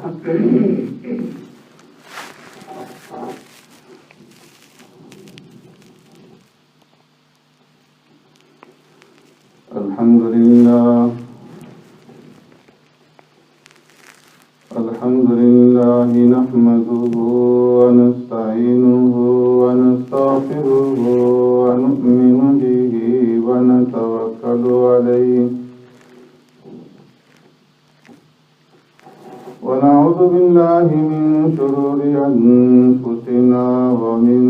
الحمد لله نحمده ونستعينه ونستغفره ونؤمن به ونتوكل عليه ونعوذ بالله من شرور أنفسنا ومن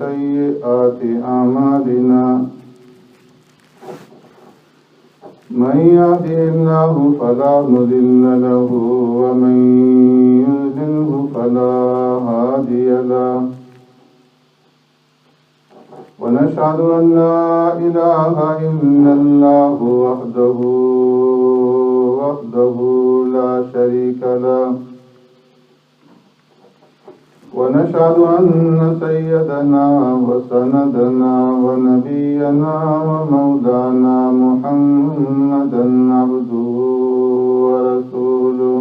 سيئات أعمالنا من يهده الله فلا مضل له ومن يضلله فلا هادي له ونشهد أن لا إله إلا الله وحده لا شريك له ونشهد أن سيدنا وسندنا ونبينا ومولانا محمدا عبده ورسوله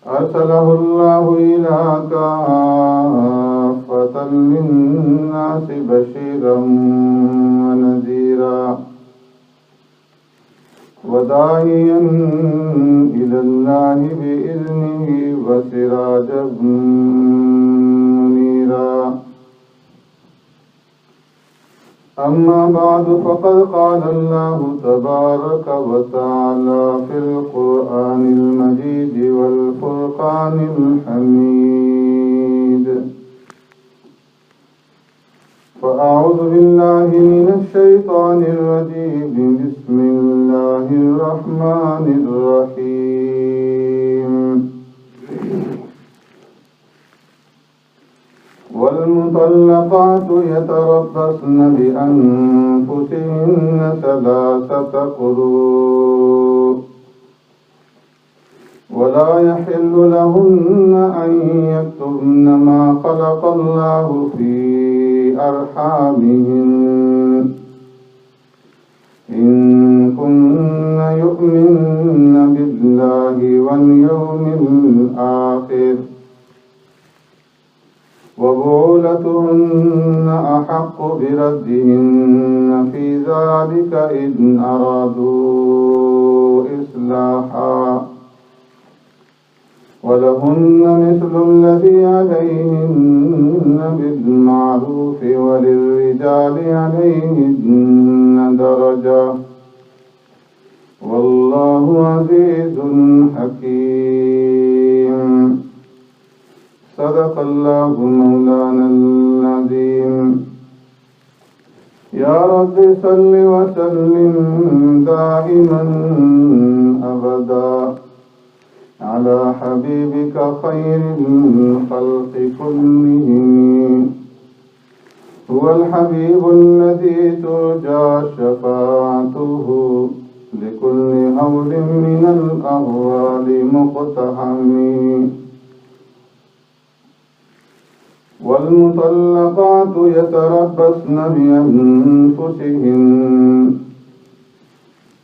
أرسله الله إلى كافة للناس بشيرا ونذيرا وداعيا إلى الله بإذنه وسراجا منيرا أما بعد فقد قال الله تبارك وتعالى في القرآن المجيد والفرقان الحميد فأعوذ بالله من الشيطان الرجيم بسم الله الرحمن الرحيم والمطلقات يتربصن بأنفسهن ثلاثة قروء ولا يحل لهن أن يكتمن ما خلق الله في أرحامهن إن كن يؤمن بالله واليوم الآخر وبعولتهن أحق بردهن في ذلك إن أرادوا إصلاحا ولهن مثل الذي عليهن بالمعروف وللرجال عليهن درجة والله عزيز حكيم صدق الله مولانا العظيم يا رب صل وسلم دائما أبدا على حبيبك خير الخلق كلهم هو الحبيب الذي ترجى شفاعته لكل هول من الأهوال مقتحم والمطلقات يتربصن بأنفسهن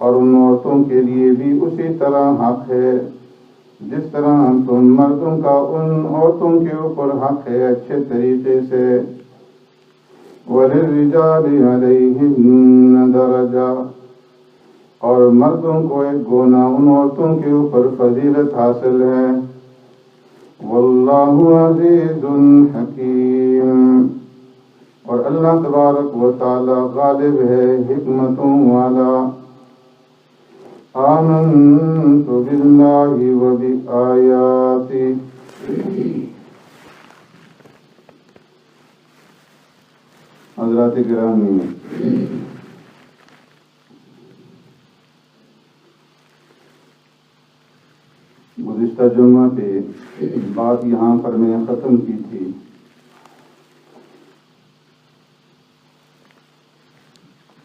اور ان عورتوں کے لیے بھی اسی طرح حق ہے جس طرح تم مردوں کا ان عورتوں کے اوپر حق ہے اچھے طریقے سے۔ وَلِلرِّجَالِ عَلَيْهِنَّ دَرَجَةٌ اور مردوں کو ایک گونا ان عورتوں کے اوپر فضیلت حاصل ہے۔ وَاللَّهُ عَزِيزٌ حَكِيمٌ اور اللہ تبارک و تعالی غالب ہے حکمتوں والا۔ آمنت باللہ و بآیاتہ حضرات گرامی، گزشتہ جمعہ پہ بات یہاں پر میں نے ختم کی تھی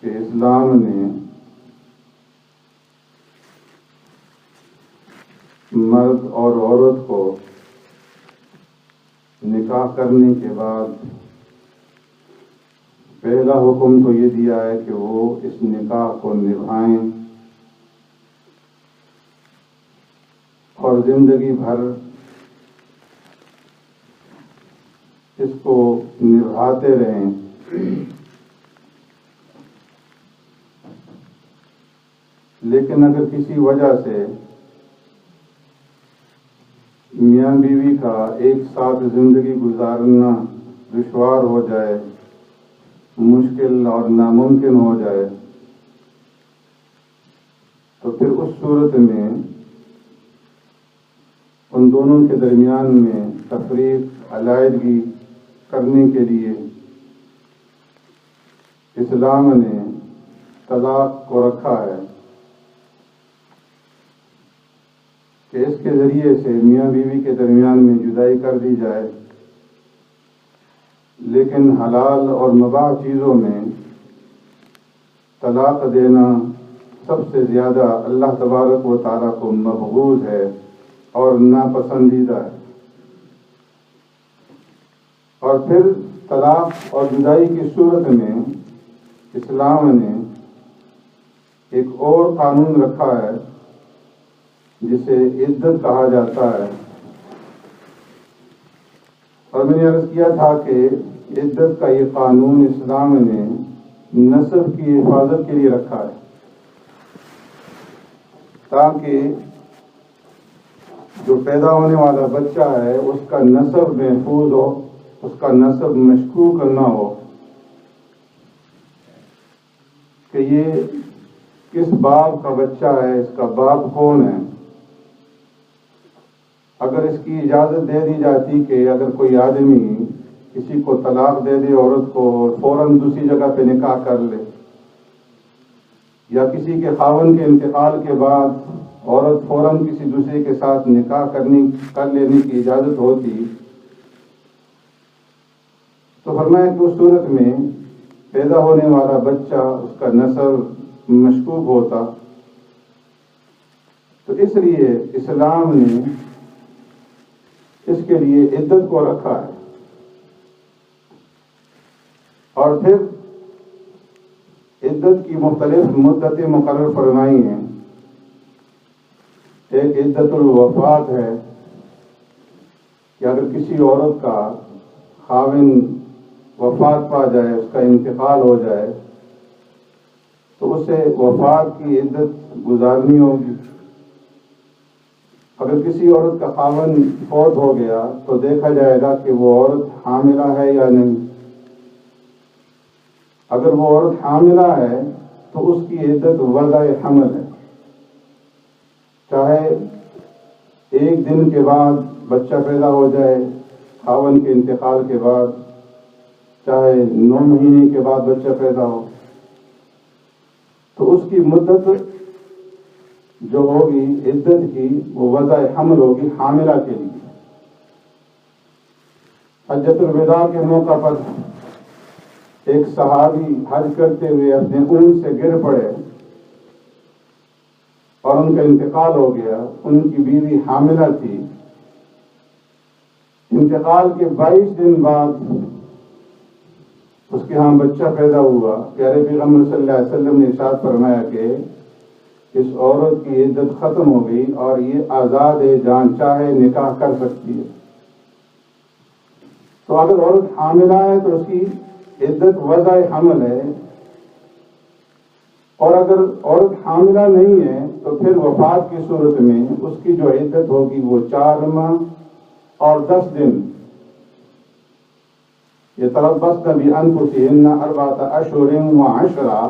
کہ اسلام نے مرد اور عورت کو نکاح کرنے کے بعد پہلا حکم تو یہ دیا ہے کہ وہ اس نکاح کو نبھائیں اور زندگی بھر اس کو نبھاتے رہیں۔ لیکن اگر کسی وجہ سے میاں بیوی کا ایک ساتھ زندگی گزارنا دشوار ہو جائے، مشکل اور ناممکن ہو جائے، تو پھر اس صورت میں ان دونوں کے درمیان میں تفریق، علیحدگی کرنے کے لیے اسلام نے طلاق کو رکھا ہے کہ اس کے ذریعے سے میاں بیوی کے درمیان میں جدائی کر دی جائے۔ لیکن حلال اور مباح چیزوں میں طلاق دینا سب سے زیادہ اللہ تبارک و تعالیٰ کو مبغوض ہے اور ناپسندیدہ ہے۔ اور پھر طلاق اور جدائی کی صورت میں اسلام نے ایک اور قانون رکھا ہے جسے عدت کہا جاتا ہے۔ اور میں نے عرض کیا تھا کہ عدت کا یہ قانون اسلام نے نسب کی حفاظت کے لیے رکھا ہے، تاکہ جو پیدا ہونے والا بچہ ہے اس کا نسب محفوظ ہو، اس کا نسب مشکوک نہ ہو کہ یہ کس باپ کا بچہ ہے، اس کا باپ کون ہے۔ اگر اس کی اجازت دے دی جاتی کہ اگر کوئی آدمی کسی کو طلاق دے دے عورت کو اور فوراً دوسری جگہ پہ نکاح کر لے، یا کسی کے خاوند کے انتقال کے بعد عورت فوراً کسی دوسرے کے ساتھ نکاح کر لینے کی اجازت ہوتی، تو فرمایا کہ اس صورت میں پیدا ہونے والا بچہ، اس کا نسب مشکوک ہوتا۔ تو اس لیے اسلام نے اس کے لیے عدت کو رکھا ہے۔ اور پھر عدت کی مختلف مدتیں مقرر فرمائی ہیں۔ ایک عدت الوفات ہے کہ اگر کسی عورت کا خاوند وفات پا جائے، اس کا انتقال ہو جائے، تو اسے وفات کی عدت گزارنی ہوگی۔ اگر کسی عورت کا خاوند فوت ہو گیا تو دیکھا جائے گا کہ وہ عورت حاملہ ہے یا نہیں۔ اگر وہ عورت حاملہ ہے تو اس کی عدت وضع حمل ہے، چاہے ایک دن کے بعد بچہ پیدا ہو جائے خاوند کے انتقال کے بعد، چاہے 9 مہینے کے بعد بچہ پیدا ہو، تو اس کی مدت جو ہوگی عدت کی وہ وضع حمل ہوگی حاملہ کے لیے۔ حجۃ الوداع کے موقع پر ایک صحابی حج کرتے ہوئے اپنے اونٹ سے گر پڑے اور ان کا انتقال ہو گیا۔ ان کی بیوی حاملہ تھی۔ انتقال کے 22 دن بعد اس کے ہاں بچہ پیدا ہوا۔ پیارے پیغمبر صلی اللہ علیہ وسلم نے ارشاد فرمایا کہ اس عورت کی عدت ختم ہو گئی اور یہ آزاد جان چاہے نکاح کر سکتی ہے۔ تو اگر عورت حاملہ ہے تو اس کی عدت وضع حمل ہے، اور اگر عورت حاملہ نہیں ہے تو پھر وفات کی صورت میں اس کی جو عدت ہوگی وہ 4 ماہ اور 10 دن۔ یتربصن بانفسہن 4 اشہر و10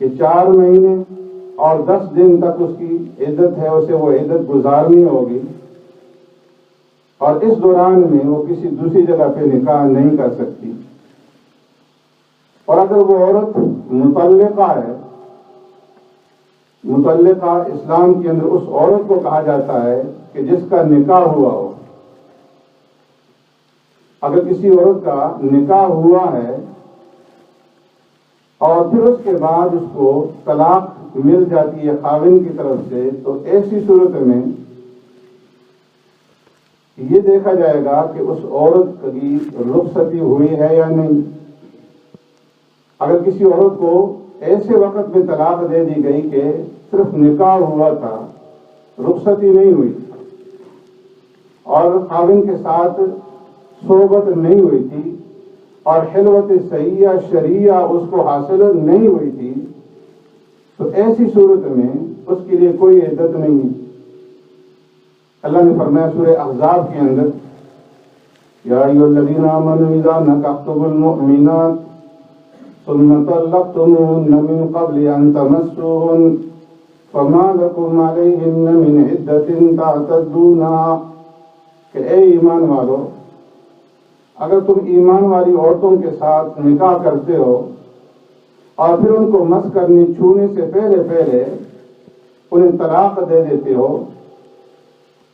کہ 4 مہینے اور 10 دن تک اس کی عدت ہے، اسے وہ عدت گزارنی ہوگی، اور اس دوران میں وہ کسی دوسری جگہ پہ نکاح نہیں کر سکتی۔ اور اگر وہ عورت مطلقہ ہے، مطلقہ اسلام کے اندر اس عورت کو کہا جاتا ہے کہ جس کا نکاح ہوا ہو۔ اگر کسی عورت کا نکاح ہوا ہے اور پھر اس کے بعد اس کو طلاق مل جاتی ہے خاوند کی طرف سے، تو ایسی صورت میں یہ دیکھا جائے گا کہ اس عورت کی رخصتی ہوئی ہے یا نہیں۔ اگر کسی عورت کو ایسے وقت میں طلاق دے دی گئی کہ صرف نکاح ہوا تھا، رخصتی نہیں ہوئی اور خاوند کے ساتھ صحبت نہیں ہوئی تھی اور خلوت صحیحہ شرعیہ اس کو حاصل نہیں ہوئی تھی، تو ایسی صورت میں اس کے لیے کوئی عدت نہیں ہے۔ اللہ نے فرمایا سورہ احزاب کے اندر، یا ایھا الذین آمنوا اذا نکحتم المؤمنات ثم طلقتموهن من قبل ان تمسوهن فما لكم عليهن من عدة تعتدونها، کہ اے ایمان والو، اگر تم ایمان والی عورتوں کے ساتھ نکاح کرتے ہو اور پھر ان کو مس کرنے چھونے سے پہلے انہیں طلاق دے دیتے ہو،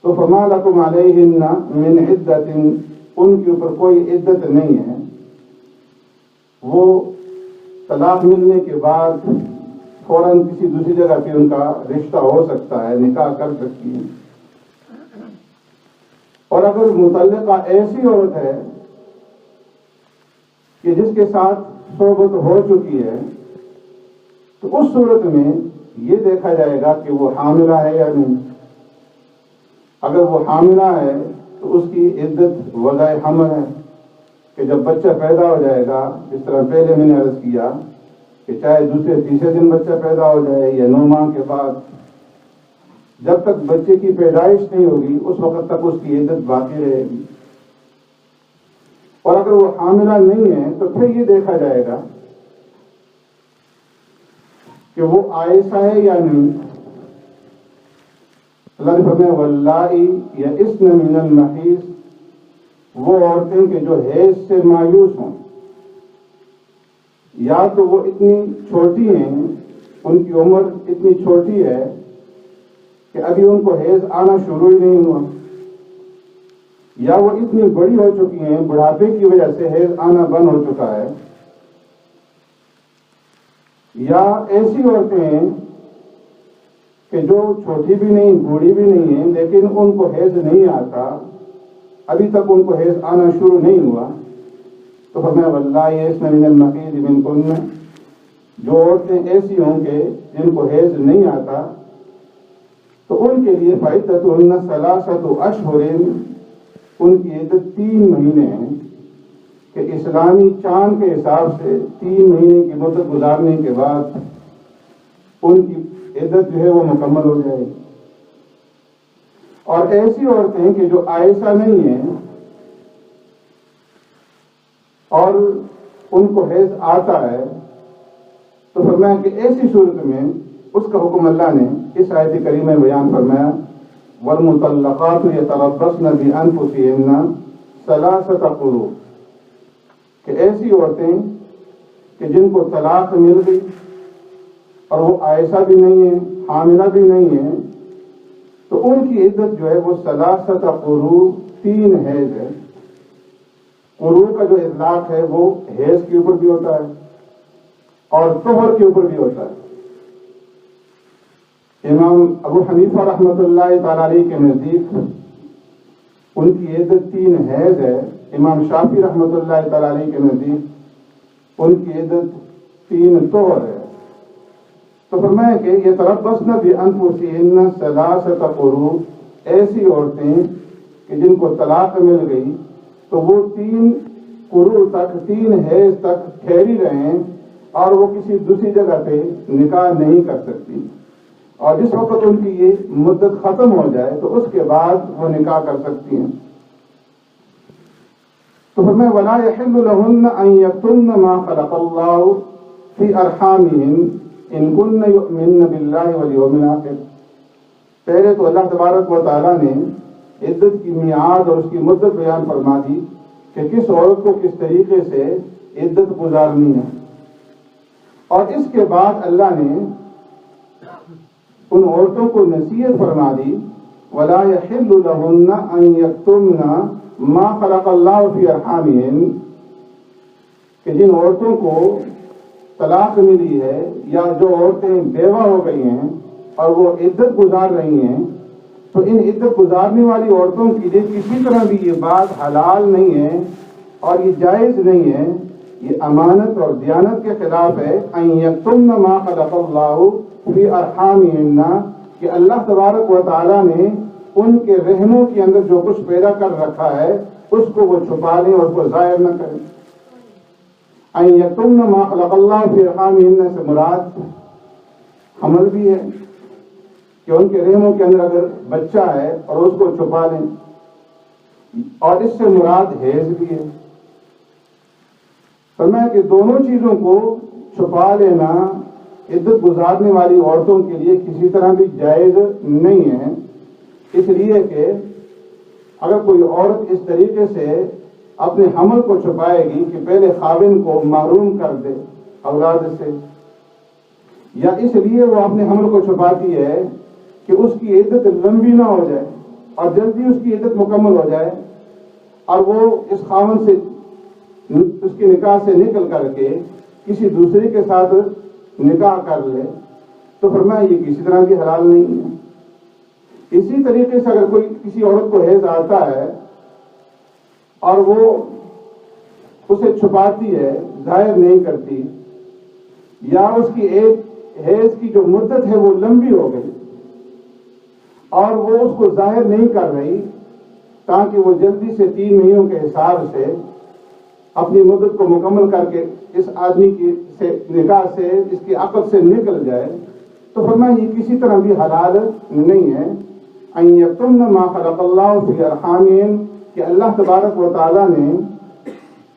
تو فما لکم علیہن من عدت، ان کے اوپر کوئی عدت نہیں ہے۔ وہ طلاق ملنے کے بعد فوراً کسی دوسری جگہ پہ ان کا رشتہ ہو سکتا ہے، نکاح کر سکتی ہے۔ اور اگر مطلقہ ایسی عورت ہے کہ جس کے ساتھ صحبت ہو چکی ہے، تو اس صورت میں یہ دیکھا جائے گا کہ وہ حاملہ ہے یا نہیں۔ اگر وہ حاملہ ہے تو اس کی عدت وضع حمل ہے، کہ جب بچہ پیدا ہو جائے گا، جس طرح پہلے میں نے عرض کیا کہ چاہے دوسرے تیسرے دن بچہ پیدا ہو جائے یا 9 ماہ کے بعد، جب تک بچے کی پیدائش نہیں ہوگی اس وقت تک اس کی عدت باقی رہے گی۔ اور اگر وہ حاملہ نہیں ہے تو پھر یہ دیکھا جائے گا کہ وہ عائشہ ہے یا نہیں۔ اللہ نے فرمایا واللائی یئسن من المحیض، وہ عورتیں کہ جو حیض سے مایوس ہوں، یا تو وہ اتنی چھوٹی ہیں، ان کی عمر اتنی چھوٹی ہے کہ ابھی ان کو حیض آنا شروع ہی نہیں ہوا، یا وہ اتنی بڑی ہو چکی ہیں، بڑھاپے کی وجہ سے حیض آنا بند ہو چکا ہے، یا ایسی عورتیں ہیں کہ جو چھوٹی بھی نہیں بوڑھی بھی نہیں ہیں لیکن ان کو حیض نہیں آتا، ابھی تک ان کو حیض آنا شروع نہیں ہوا، تو فرمایا واللہ یئسن من المحیض منکن، جو عورتیں ایسی ہوں کہ جن کو حیض نہیں آتا، تو ان کے لیے فعدتہن 3 اشہر، ان کی عدت 3 مہینے ہیں، کہ اسلامی چاند کے حساب سے 3 مہینے کی مدت گزارنے کے بعد ان کی عدت جو ہے وہ مکمل ہو جائے گی۔ اور ایسی عورتیں کہ جو عائشہ نہیں ہیں اور ان کو حیض آتا ہے، تو فرمایا کہ ایسی صورت میں اس کا حکم اللہ نے اس آیت کریمہ میں بیان فرمایا والمطلقات یتربصن بانفسہن 3 قروء، کہ ایسی عورتیں کہ جن کو طلاق مل گئی اور وہ عائشہ بھی نہیں ہے، حاملہ بھی نہیں ہے، تو ان کی عدت جو ہے وہ 3 قروء، 3 حیض ہے۔ قروء کا جو اطلاق ہے وہ حیض کے اوپر بھی ہوتا ہے اور طہر کے اوپر بھی ہوتا ہے۔ امام ابو حنیفہ رحمۃ اللہ تعالی علیہ کے نزدیک ان کی عدت 3 حیض ہے، امام شافعی رحمۃ اللہ تعالی علیہ کے نزدیک ان کی عدت 3 طہر ہے۔ تو فرمایا کہ یہ تربصن بانفسہن ثلاثۃ قروء، ایسی عورتیں کہ جن کو طلاق مل گئی تو وہ 3 قروء تک، 3 حیض تک ٹھہری رہیں اور وہ کسی دوسری جگہ پہ نکاح نہیں کر سکتی، اور جس وقت ان کی یہ مدت ختم ہو جائے تو اس کے بعد وہ نکاح کر سکتی ہیں۔ تو فرمایا وَلَا يَحِلُّ لَهُنَّ أَن يَكْتُمْنَ مَا خَلَقَ اللَّهُ فِي أَرْحَامِهِنَّ إِن كُنَّ يُؤْمِنَّ بِاللَّهِ وَالْيَوْمِ الْآخِرِ۔ پہلے تو اللہ تبارک و تعالیٰ نے عدت کی میعاد اور اس کی مدت بیان فرما دی کہ کس عورت کو کس طریقے سے عدت گزارنی ہے، اور اس کے بعد اللہ نے ان عورتوں کو نصیحت فرما دی وَلَا يَحِلُّ لَهُنَّ أَن يَكْتُمْنَ مَا خَلَقَ اللَّهُ فِي أَرْحَامِهِنَّ، کہ جن عورتوں کو طلاق ملی ہے یا جو عورتیں بیوہ ہو گئی ہیں اور وہ عدت گزار رہی ہیں، تو ان عدت گزارنے والی عورتوں کے لیے کسی طرح بھی یہ بات حلال نہیں ہے اور یہ جائز نہیں ہے، یہ امانت اور دیانت کے خلاف ہے۔ ان یکتمن ما خلق اللہ فی ارحامہن، کہ اللہ تبارک و تعالیٰ نے ان کے رحموں کے اندر جو کچھ پیدا کر رکھا ہے اس کو وہ چھپا لیں اور اس کو ظاہر نہ کریں۔ ان یکتمن ما خلق اللہ فی ارحامہن سے مراد حمل بھی ہے کہ ان کے رحموں کے اندر اگر بچہ ہے اور اس کو چھپا لیں، اور اس سے مراد حیض بھی ہے۔ فرمایا کہ دونوں چیزوں کو چھپا لینا عدت گزارنے والی عورتوں کے لیے کسی طرح بھی جائز نہیں ہے، اس لیے کہ اگر کوئی عورت اس طریقے سے اپنے حمل کو چھپائے گی کہ پہلے خاوند کو محروم کر دے اولاد سے، یا اس لیے وہ اپنے حمل کو چھپاتی ہے کہ اس کی عدت لمبی نہ ہو جائے اور جلدی اس کی عدت مکمل ہو جائے اور وہ اس خاوند سے، اس کے نکاح سے نکل کر کے کسی دوسرے کے ساتھ نکاح کر لے، تو فرمایا یہ کسی طرح بھی حلال نہیں ہے۔ اسی طریقے سے اگر کوئی کسی عورت کو حیض آتا ہے اور وہ اسے چھپاتی ہے، ظاہر نہیں کرتی، یا اس کی ایک حیض کی جو مدت ہے وہ لمبی ہو گئی اور وہ اس کو ظاہر نہیں کر رہی تاکہ وہ جلدی سے 3 مہینوں کے حساب سے اپنی مدت کو مکمل کر کے اس آدمی کی سے نکاح سے، اس کی عقد سے نکل جائے، تو فرمایا یہ کسی طرح بھی حلال نہیں ہے۔ ان یکتمن ما خلق اللہ فی ارحامہن، کہ اللہ تبارک و تعالیٰ نے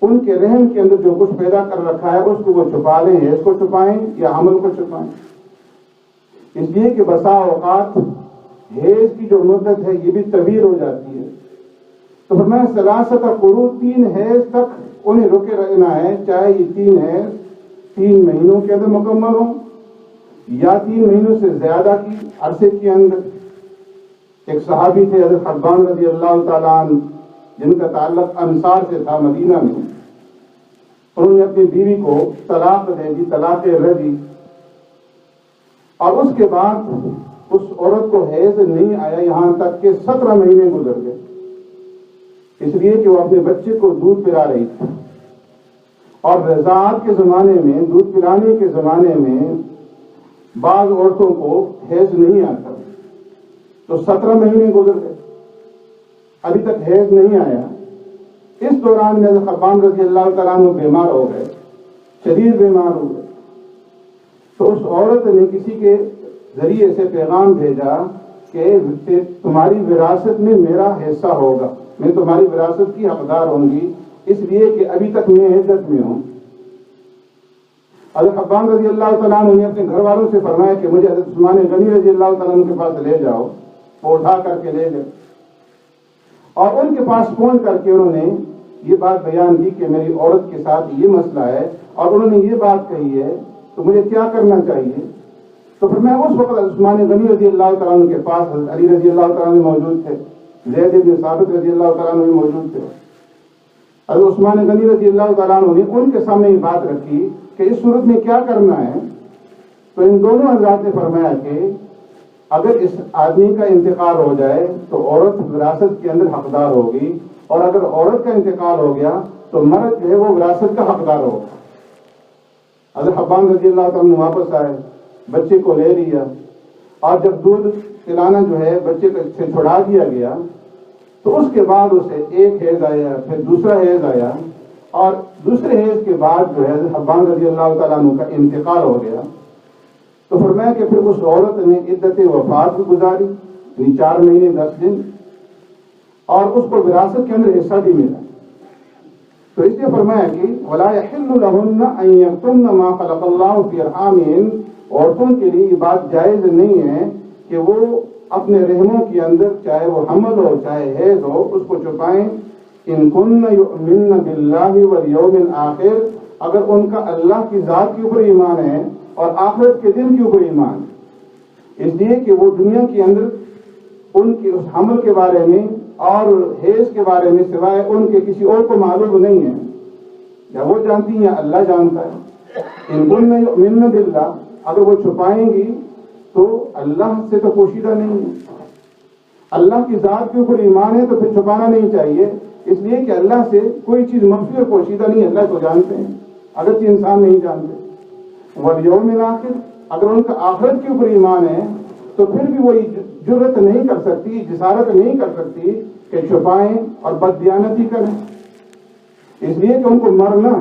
ان کے رحم کے اندر جو کچھ پیدا کر رکھا ہے اس کو وہ چھپا لیں، حیض کو چھپائیں یا حمل کو چھپائیں۔ اس لیے کہ بسا اوقات حیض کی جو مدت ہے یہ بھی طویل ہو جاتی ہے، تو فرمایا ثلاثۃ قروء، 3 حیض تک انہیں رکے رہنا ہے، چاہے یہ 3 حیض 3 مہینوں کے اندر مکمل ہوں یا 3 مہینوں سے زیادہ کی عرصے کے اندر۔ ایک صحابی تھے حضرت حبان رضی اللہ تعالیٰ عنہ، جن کا تعلق انصار سے تھا مدینہ میں، انہوں نے اپنی بیوی کو طلاق دے دی، طلاق رجعی، اور اس کے بعد اس عورت کو حیض نہیں آیا یہاں تک کہ 17 مہینے گزر گئے، اس لیے کہ وہ اپنے بچے کو دودھ پلا رہی تھی، اور رضاعت کے زمانے میں، دودھ پلانے کے زمانے میں بعض عورتوں کو حیض نہیں آتا، تو 17 مہینے گزر گئے، ابھی تک حیض نہیں آیا۔ اس دوران میں حضرت حبان رضی اللہ تعالیٰ عنہ بیمار ہو گئے، شدید بیمار ہو گئے، تو اس عورت نے کسی کے ذریعے سے پیغام بھیجا کہ تمہاری وراثت میں میرا حصہ ہوگا، میں تمہاری وراثت کی حقدار ہوں گی، اس لیے کہ ابھی تک میں عدت میں ہوں۔ حضرت حبان رضی اللہ تعالیٰ عنہ نے اپنے گھر والوں سے فرمایا کہ مجھے حضرت عثمان غنی رضی اللہ تعالیٰ عنہ کے پاس لے جاؤ، وہ اٹھا کر کے لے گئے، اور ان کے پاس فون کر کے انہوں نے یہ بات بیان کی کہ میری عورت کے ساتھ یہ مسئلہ ہے اور انہوں نے یہ بات کہی ہے، تو مجھے کیا کرنا چاہیے؟ تو پھر میں اس وقت عثمان غنی رضی اللہ تعالیٰ عنہ کے پاس حضرت علی رضی اللہ تعالیٰ عنہ موجود تھے، زید بن ثابت رضی اللہ تعالیٰ عنہ موجود تھے۔ حضرت عثمان غنی رضی اللہ تعالیٰ عنہ نے ان کے سامنے یہ بات رکھی کہ اس صورت میں کیا کرنا ہے، تو ان دونوں حضرات نے فرمایا کہ اگر اس آدمی کا انتقال ہو جائے تو عورت وراثت کے اندر حقدار ہوگی، اور اگر عورت کا انتقال ہو گیا تو مرد جو ہے وہ وراثت کا حقدار ہوگا۔ حضرت حبان رضی اللہ تعالیٰ عنہ واپس آئے، بچے کو لے لیا، اور جب دودھ پلانا جو ہے بچے کو سے چھڑا دیا گیا تو اس کے بعد اسے ایک حیض آیا، پھر دوسرا حیض آیا، اور دوسرے حیض کے بعد جو ہے حبان رضی اللہ تعالیٰ عنہ کا انتقال ہو گیا۔ تو فرمایا کہ پھر اس عورت نے عدت وفات بھی گزاری، یعنی 4 مہینے 10 دن، اور اس کو وراثت کے اندر حصہ بھی ملا۔ تو اس لیے فرمایا کہ وَلَا يَحِلُّ لَهُنَّ أَن يَكْتُمْنَ مَا خَلَقَ اللَّهُ فِي أَرْحَامِهِنَّ، عورتوں کے لیے یہ بات جائز نہیں ہے کہ وہ اپنے رحموں کے اندر چاہے وہ حمل ہو چاہے حیض ہو اس کو چھپائیں۔ ان کن یؤمن باللہ والیوم الآخر، اگر ان کا اللہ کی ذات کے اوپر ایمان ہے اور آخرت کے دن کے اوپر ایمان ہے، اس لیے کہ وہ دنیا کے اندر ان کے اس حمل کے بارے میں اور حیض کے بارے میں سوائے ان کے کسی اور کو معلوم نہیں ہے، یا وہ جانتی ہیں یا اللہ جانتا ہے۔ ان کن یؤمن باللہ، اگر وہ چھپائیں گی تو اللہ سے تو پوشیدہ نہیں ہے، اللہ کی ذات کے اوپر ایمان ہے تو پھر چھپانا نہیں چاہیے، اس لیے کہ اللہ سے کوئی چیز مخفی اور پوشیدہ نہیں، اللہ کو جانتے ہیں اگرچہ انسان نہیں جانتے۔ والیوم الآخر، اگر ان کا آخرت کے اوپر ایمان ہے تو پھر بھی وہ جرأت نہیں کر سکتی، جسارت نہیں کر سکتی کہ چھپائیں اور بددیانتی کریں، اس لیے کہ ان کو مرنا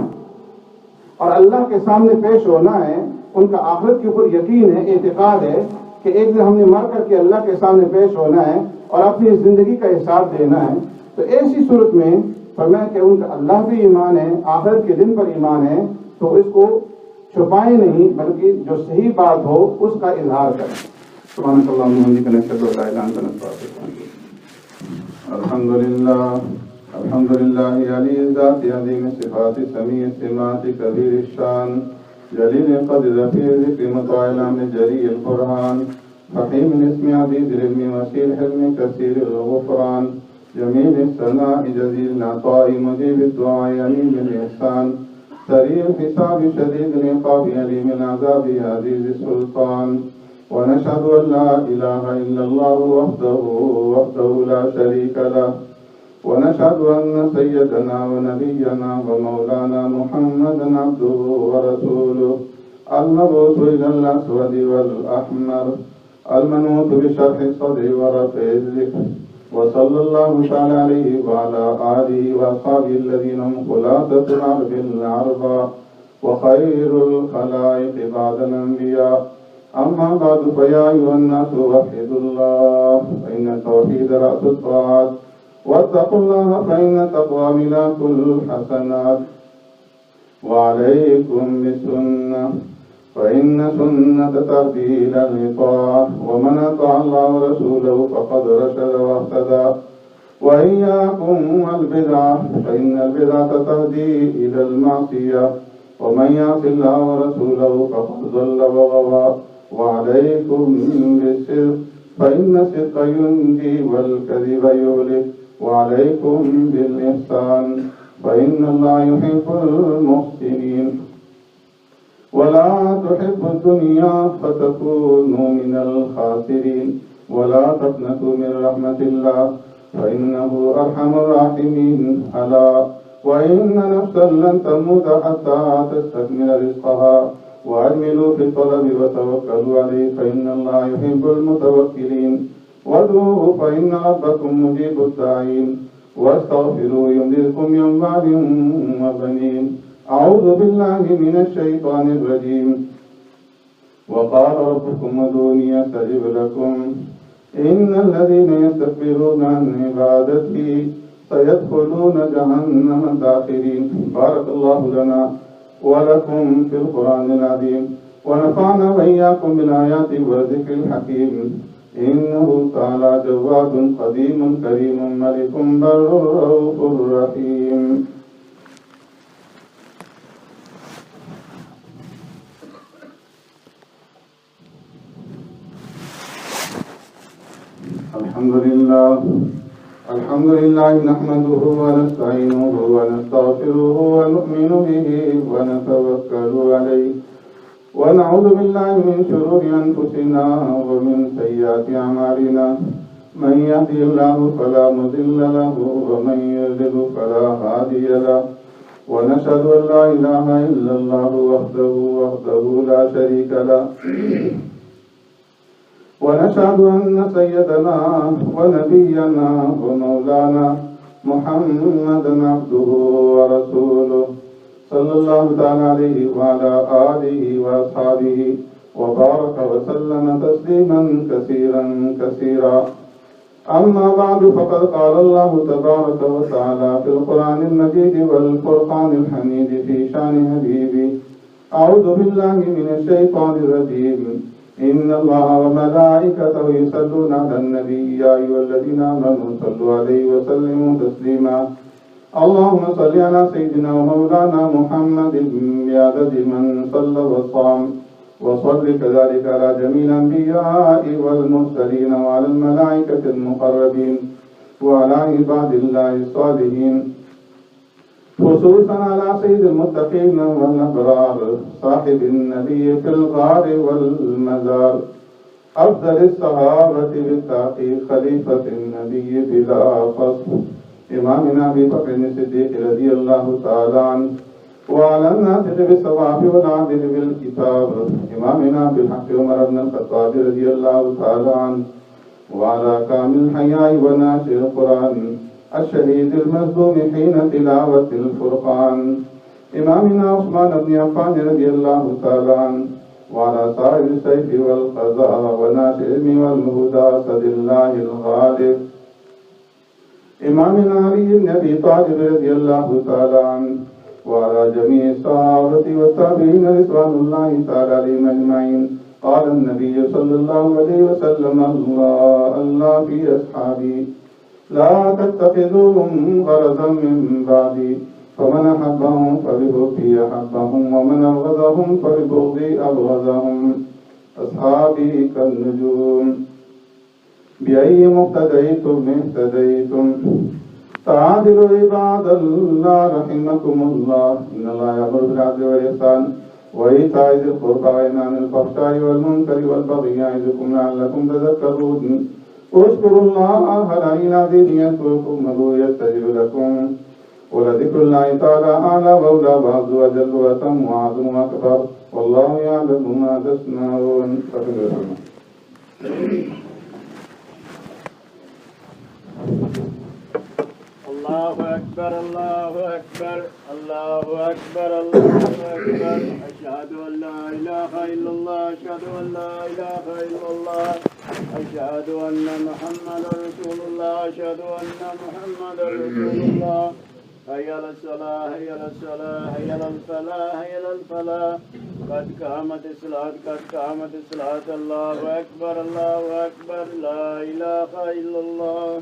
اور اللہ کے سامنے پیش ہونا ہے۔ ان کا آخرت کے اوپر یقین ہے، اعتقاد ہے کہ ایک دن ہم نے مر کر کے اللہ کے سامنے پیش ہونا ہے اور اپنی زندگی کا حساب دینا ہے۔ تو ایسی صورت میں فرمایا کہ ان کا اللہ پہ ایمان ہے، آخرت کے دن پر ایمان ہے، تو اس کو چھپائیں نہیں بلکہ جو صحیح بات ہو اس کا اظہار کریں۔ سبحانک اللہم و بحمدک، نشہد ان لا الہ الا انت، نستغفرک۔ الحمدللہ علی الذات عظیم الصفات سمیع السمات کبیر الشان جلیل القدر رفیع الذکر مطاع الامر جری القرآن حکیم الاسم عزیز العلم وسیع الحلم کثیر الغفران جمیل الثناء جزیل العطاء مجیب الدعاء علیم الاحسان سریع الحساب شدید العقاب علیم العذاب عزیز السلطان۔ ونشهد أن لا إله إلا الله وحده لا شريك له، ونشهد أن سيدنا ونبينا ومولانا محمدا عبده ورسوله المبعوث إلى الأسود والأحمر المنوط بشرح الصدر ورفع الذكر، وصلى الله تعالى عليه وعلى آله وأصحابه الذين هم خلاصة العرب العرباء وخير الخلائق بعد الأنبياء۔ أما بعد فيا أيها الناس وحدوا الله فإن التوحيد رأس الطاعات، واتقوا الله فإن التقوى ملاك الحسنات، وعليكم بالسنة فإن سنة تهدي إلى الإطاعة، ومن أطاع الله ورسوله فقد رشد واهتدى، وإياكم والبدعة فإن البدعة تهدي إلى المعصية، ومن يعص الله ورسوله فقد ضل وغوى، وعليكم بالصدق فإن الصدق ينجي والكذب يهلك، وعليكم بالإحسان فإن الله يحب المحسنين، ولا تحبوا الدنيا فتكونوا من الخاسرين، ولا تقنطوا من رحمة الله فإنه أرحم الراحمين، ألا وإن نفسا لن تموت حتى تستكمل رزقها، وأجملوا في الطلب وتوكلوا عليه فإن الله يحب المتوكلين، وادعوه فإن ربكم مجيب الداعين، واستغفروا يمددكم بأموال وبنين۔ أعوذ بالله من الشيطان الرجيم، وقال ربكم ادعوني أستجب لكم، إن الذين يستكبرون عن عبادتي سيدخلون جهنم داخرين۔ بارك الله لنا ولكم في القرآن العظيم، ونفعنا وإياكم بالآيات والذكر الحكيم، إنه تعالى جواد قديم كريم ملك بر رؤوف رحيم۔ الحمد لله نحمده ونستعينه ونستغفره ونؤمن به ونتوكل عليه، ونعوذ بالله من شرور أنفسنا ومن سيئات أعمالنا، من يهده الله فلا مضل له ومن يضلل فلا هادي له، ونشهد أن لا إله إلا الله وحده لا شريك له ونشهد أن سيدنا ونبينا ومولانا محمدا عبده ورسوله صلى الله تعالى عليه وعلى آله وأصحابه وبارك وسلم تسليما كثيرا أما بعد فقد قال الله تبارك وتعالى في القرآن المجيد والفرقان الحميد في شأن حبيبه أعوذ بالله من الشيطان الرجيم إن الله وملائكته يصلون على النبي يا أيها الذين آمنوا صلوا عليه وسلموا تسليما اللهم صل على سيدنا ومولانا محمد بعدد من صلى وصام وصل كذلك على جميع الأنبياء والمرسلين وعلى الملائكة المقربين وعلى عباد الله الصالحين خصوصا على سيد المتقين والأبرار صاحب النبي في الغار والمزار أفضل الصحابة بالتحقيق خليفة النبي بلا فصل إمامنا أبي بكر الصديق رضي الله تعالى عنه وعلى الناطق بالصواب والعادل بالكتاب إمامنا بالحق عمر بن الخطاب رضي الله تعالى عنه وعلى كامل الحياء وناشر القرآن الشهيد المظلوم حين تلاوة الفرقان إمامنا عثمان بن عفان رضي الله تعالى عنه وعلى صاحب السيف والقضاء وناشر العلم والهدى أسد الله الغالب إمامنا علي بن أبي طالب رضي الله تعالى عنه وعلى جميع الصحابة والتابعين رضوان الله تعالى عليهم أجمعين قال النبي صلى الله عليه وسلم الله في أصحابي لا تتخذوهم غرضا من بعدي فمن أحبهم فبحبي أحبهم ومن أبغضهم فببغضي أبغضهم أصحابي كالنجوم بأي مقتديتم اهتديتم تعادلوا عباد الله رحمكم الله إن الله يأمر بالعدل والإحسان وإيتاء ذي القربى وينهى عن الفحشاء والمنكر والبغي يعظكم لعلكم تذكرون اذكروا الله العلي العظيم يذكركم يستجب لكم ولذكر الله تعالى أعلى وأولى وأعز وأجل وأتم وأعظم وأكبر والله يعلم ما تصنعون. الله أكبر الله أكبر الله أكبر الله أكبر أشهد أن لا إله إلا الله أشهد أن لا إله إلا الله أشهد أن محمدا رسول الله أشهد أن محمدا رسول الله هيا للصلاة هيا للصلاة هيا للفلاح هيا للفلاح قد قامت الصلاة قد قامت الصلاة الله أكبر لا إله إلا الله.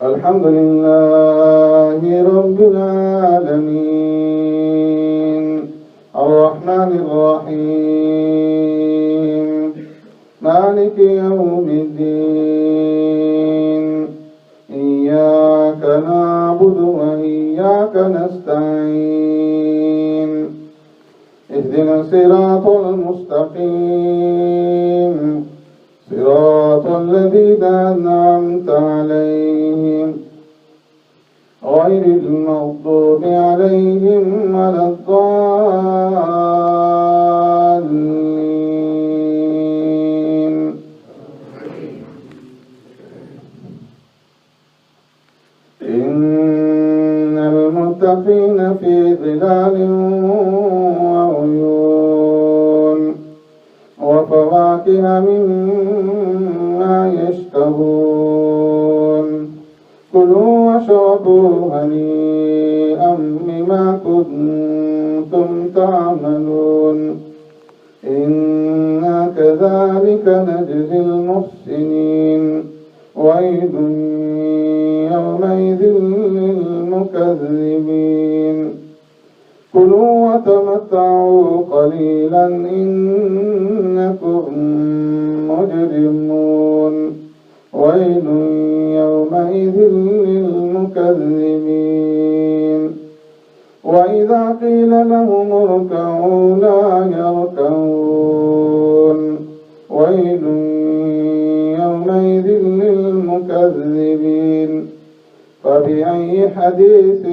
الحمد لله رب العالمين الرحمن الرحيم مالك يوم الدين إياك نعبد وإياك نستعين اهدنا الصراط المستقيم صراط الذين أنعمت عليهم غير المغضوب عليهم ولا الضالين. إن المتقين في ظلال وعيون وفواكه مما يشتهون كلوا واشربوا هنيئا بما كنتم تعملون إنا كذلك نجزي المحسنين ويل يومئذ للمكذبين كلوا وتمتعوا قليلا إنكم مجرمون ويل يومئذ المكذبين وإذا قيل لهم اركعوا لا يركعون ويل يومئذ للمكذبين فبأي حديث